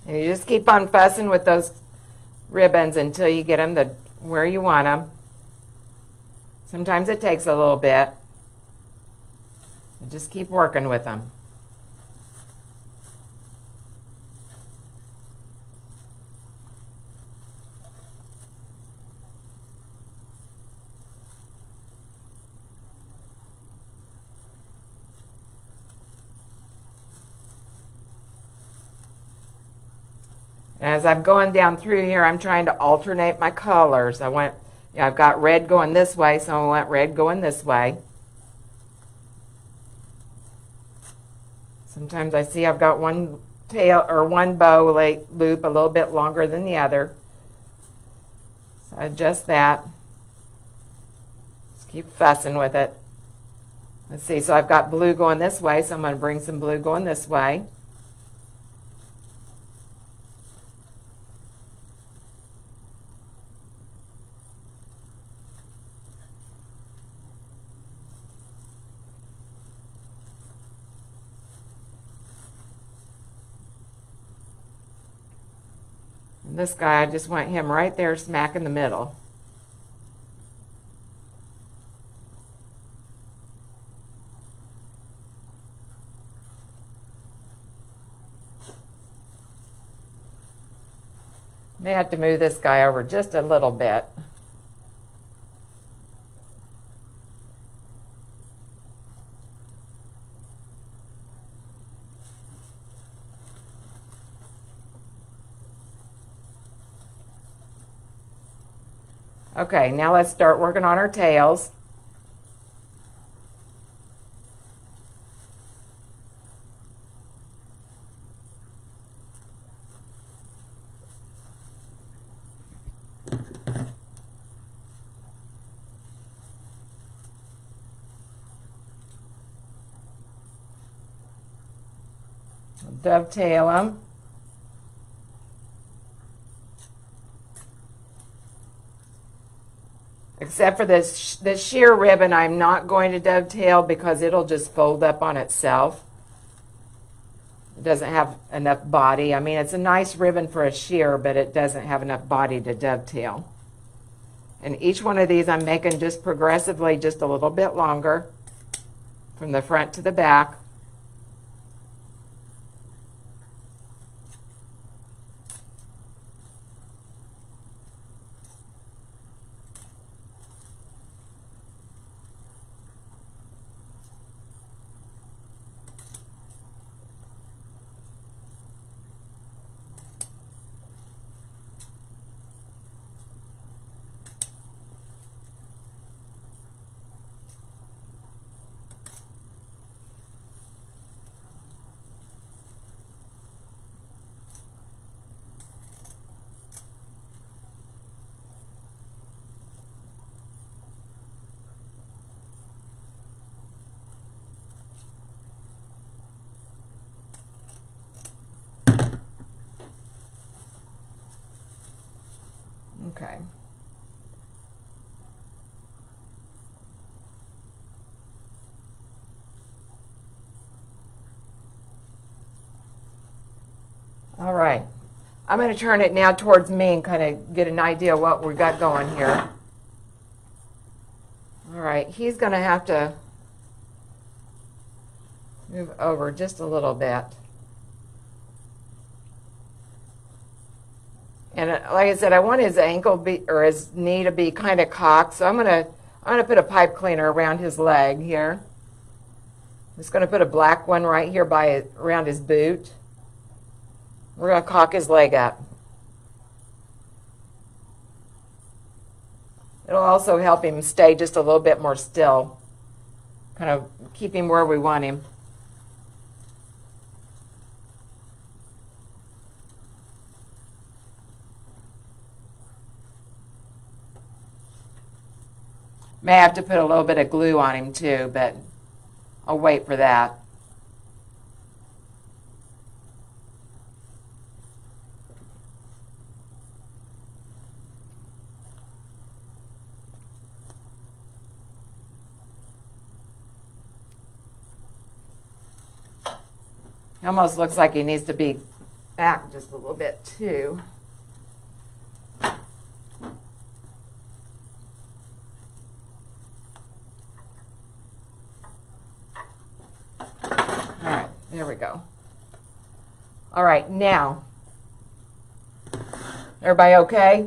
And you just keep on fussing with those ribbons until you get them where you want them. Sometimes it takes a little bit. You just keep working with them. As I'm going down through here, I'm trying to alternate my colors. I've got red going this way, so I want red going this way. Sometimes I see I've got one tail or one bow loop a little bit longer than the other. So I adjust that. Just keep fussing with it. Let's see, so I've got blue going this way, so I'm going to bring some blue going this way. This guy, I just want him right there smack in the middle. May have to move this guy over just a little bit. Okay, now let's start working on our tails. Dovetail them. Except for this sheer ribbon, I'm not going to dovetail because it'll just fold up on itself. It doesn't have enough body. I mean, it's a nice ribbon for a sheer, but it doesn't have enough body to dovetail. And each one of these I'm making just progressively just a little bit longer from the front to the back. Okay. All right. I'm going to turn it now towards me and kind of get an idea of what we got going here. All right. He's going to have to move over just a little bit. And like I said, I want his or his knee to be kind of cocked, so I'm gonna put a pipe cleaner around his leg here. I'm just gonna put a black one right here around his boot. We're gonna cock his leg up. It'll also help him stay just a little bit more still, kind of keep him where we want him. May have to put a little bit of glue on him too, but I'll wait for that. It almost looks like he needs to be back just a little bit too. There we go. All right, now, everybody okay?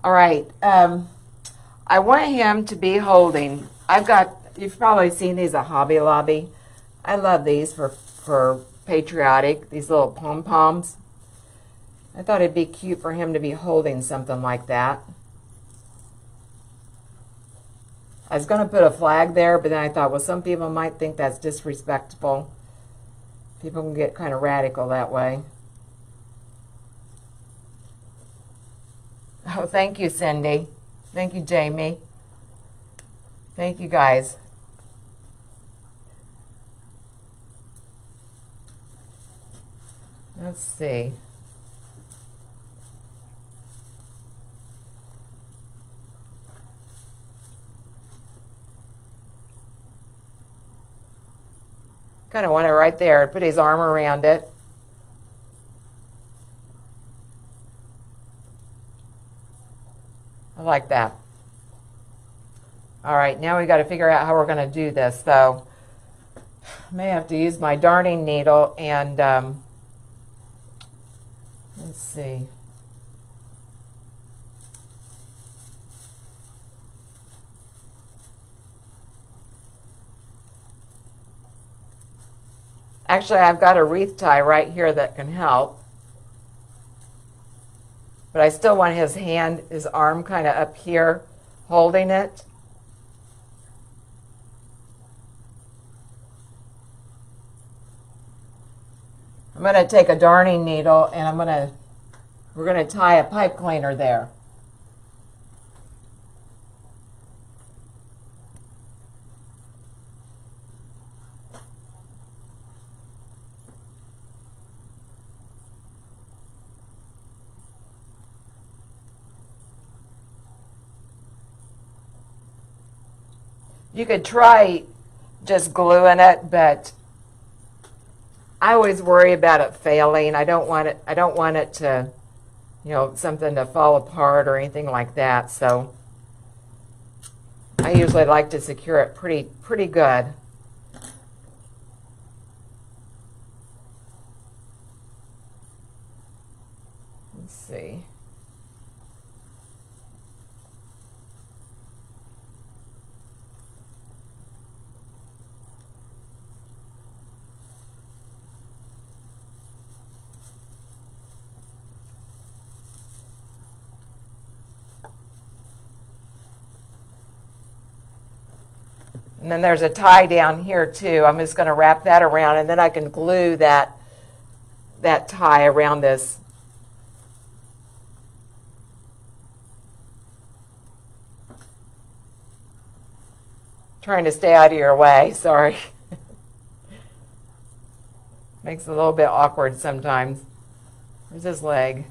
All right, I want him to be holding, you've probably seen these at Hobby Lobby. I love these for Patriotic, these little pom-poms. I thought it'd be cute for him to be holding something like that. I was going to put a flag there, but then I thought, well, some people might think that's disrespectful. People can get kind of radical that way. Oh, thank you, Cindy. Thank you, Jamie. Thank you, guys. Let's see. Kind of want it right there. Put his arm around it. I like that. All right, now we got to figure out how we're going to do this. So I may have to use my darning needle and let's see. Actually, I've got a wreath tie right here that can help. But I still want his arm kind of up here holding it. I'm going to take a darning needle and we're going to tie a pipe cleaner there. You could try just gluing it, but I always worry about it failing. I don't want it to, something to fall apart or anything like that. So I usually like to secure it pretty good. Let's see. And then there's a tie down here too. I'm just going to wrap that around, and then I can glue that tie around this. Trying to stay out of your way, sorry. Makes it a little bit awkward sometimes. Where's his leg?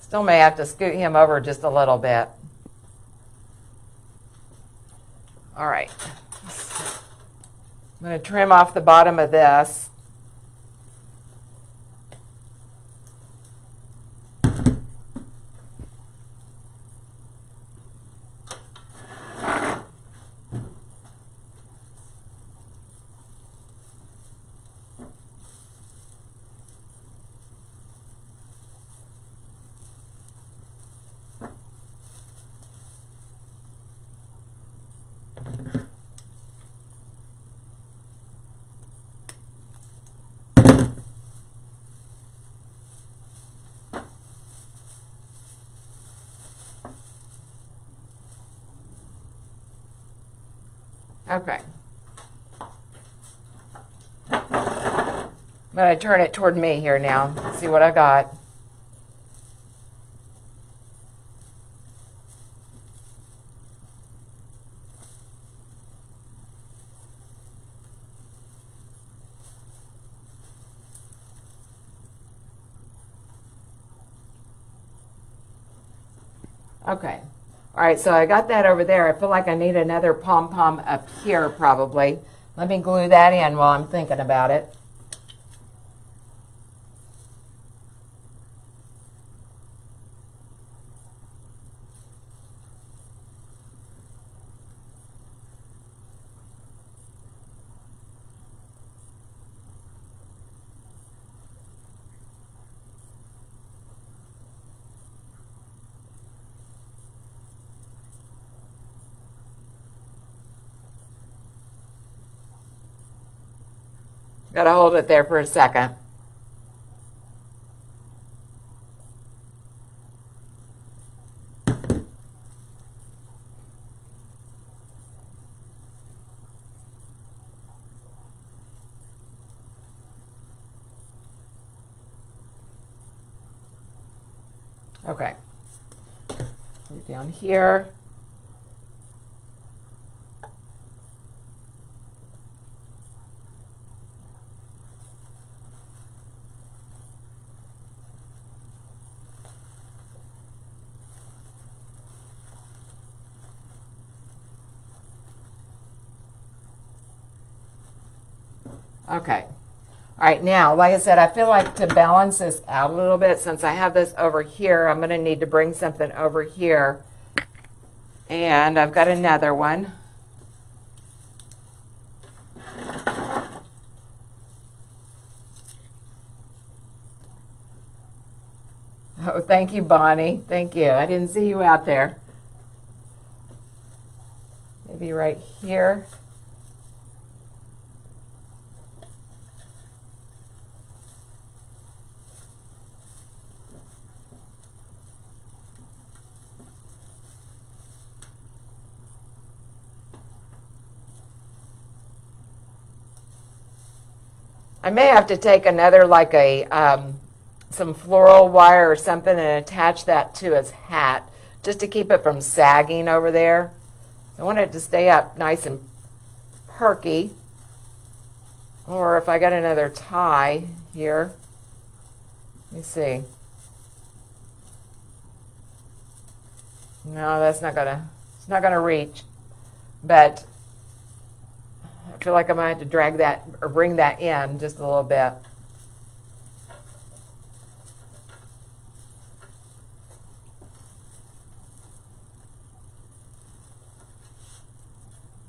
Still may have to scoot him over just a little bit. All right. I'm going to trim off the bottom of this. Okay. I'm going to turn it toward me here now. See what I got. Okay. All right, so I got that over there. I feel like I need another pom-pom up here probably. Let me glue that in while I'm thinking about it. Gotta hold it there for a second. Okay. Down here. Okay. All right, now, like I said, I feel like to balance this out a little bit, since I have this over here, I'm going to need to bring something over here. And I've got another one. Oh, thank you, Bonnie. Thank you. I didn't see you out there. Maybe right here. I may have to take another, like some floral wire or something and attach that to his hat just to keep it from sagging over there. I want it to stay up nice and perky. Or if I got another tie here, let me see. No, that's not gonna, it's not gonna reach, but I feel like I might have to drag that or bring that in just a little bit.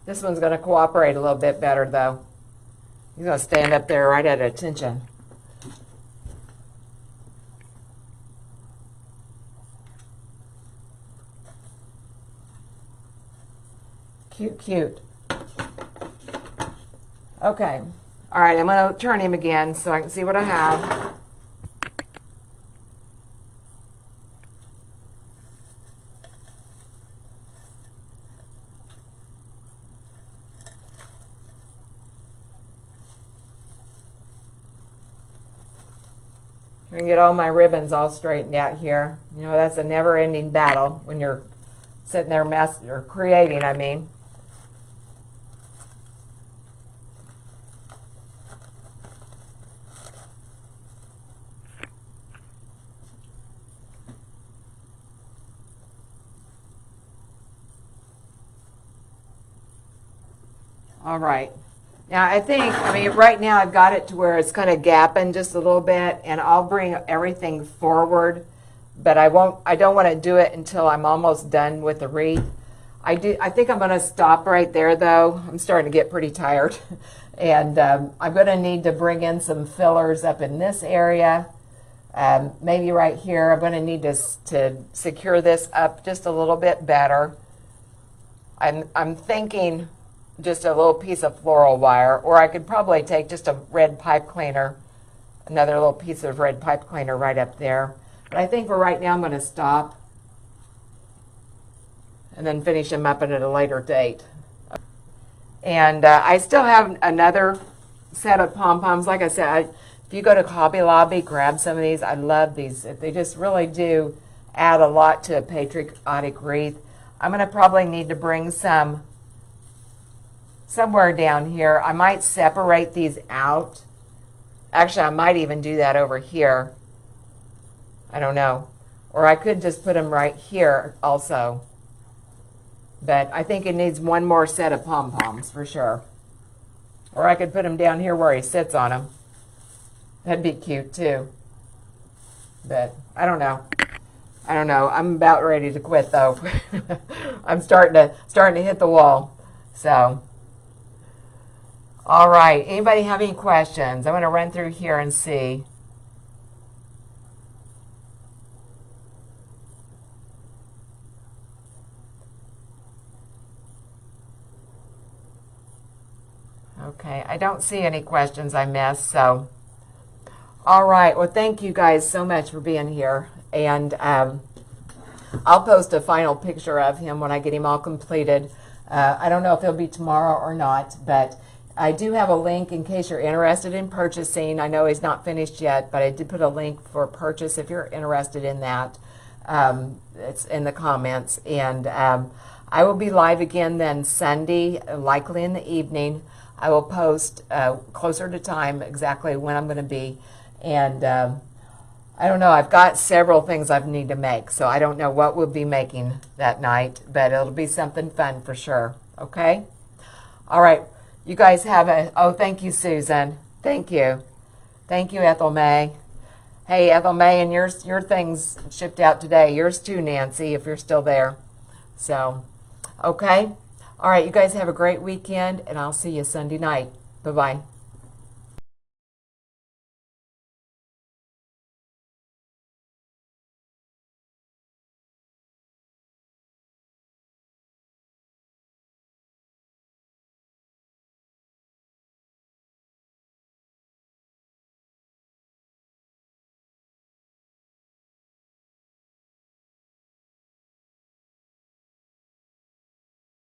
This one's going to cooperate a little bit better though. He's going to stand up there right at attention. Cute, cute. Okay. All right, I'm going to turn him again so I can see what I have. I can get all my ribbons all straightened out here. You know, that's a never-ending battle when you're sitting there or creating, I mean. All right. Now I think, I mean, right now I've got it to where it's kind of gapping just a little bit, and I'll bring everything forward, but I don't want to do it until I'm almost done with the wreath. I think I'm going to stop right there though. I'm starting to get pretty tired. And I'm going to need to bring in some fillers up in this area. Maybe right here. I'm going to need to secure this up just a little bit better. I'm thinking just a little piece of floral wire, or I could probably take just a red pipe cleaner, another little piece of red pipe cleaner right up there. But I think for right now I'm going to stop and then finish them up at a later date. And I still have another set of pom-poms. Like I said, if you go to Hobby Lobby, grab some of these. I love these. They just really do add a lot to a patriotic wreath. I'm going to probably need to bring some somewhere down here. I might separate these out. Actually, I might even do that over here. I don't know. Or I could just put them right here also. But I think it needs one more set of pom-poms for sure. Or I could put him down here where he sits on them. That'd be cute too. But I don't know. I don't know. I'm about ready to quit though. I'm starting to hit the wall. So, all right. Anybody have any questions? I'm going to run through here and see. Okay, I don't see any questions I missed, so. All right, well, thank you guys so much for being here. And I'll post a final picture of him when I get him all completed. I don't know if it'll be tomorrow or not, but I do have a link in case you're interested in purchasing. I know he's not finished yet, but I did put a link for purchase if you're interested in that. It's in the comments. And I will be live again then Sunday, likely in the evening. I will post closer to time exactly when I'm going to be. And I don't know, I've got several things I need to make, so I don't know what we'll be making that night, but it'll be something fun for sure. Okay? All right. You guys have oh, thank you, Susan. Thank you. Thank you, Ethel May. Hey, Ethel May, and your things shipped out today. Yours too, Nancy, if you're still there. So, okay. All right, you guys have a great weekend, and I'll see you Sunday night. Bye-bye.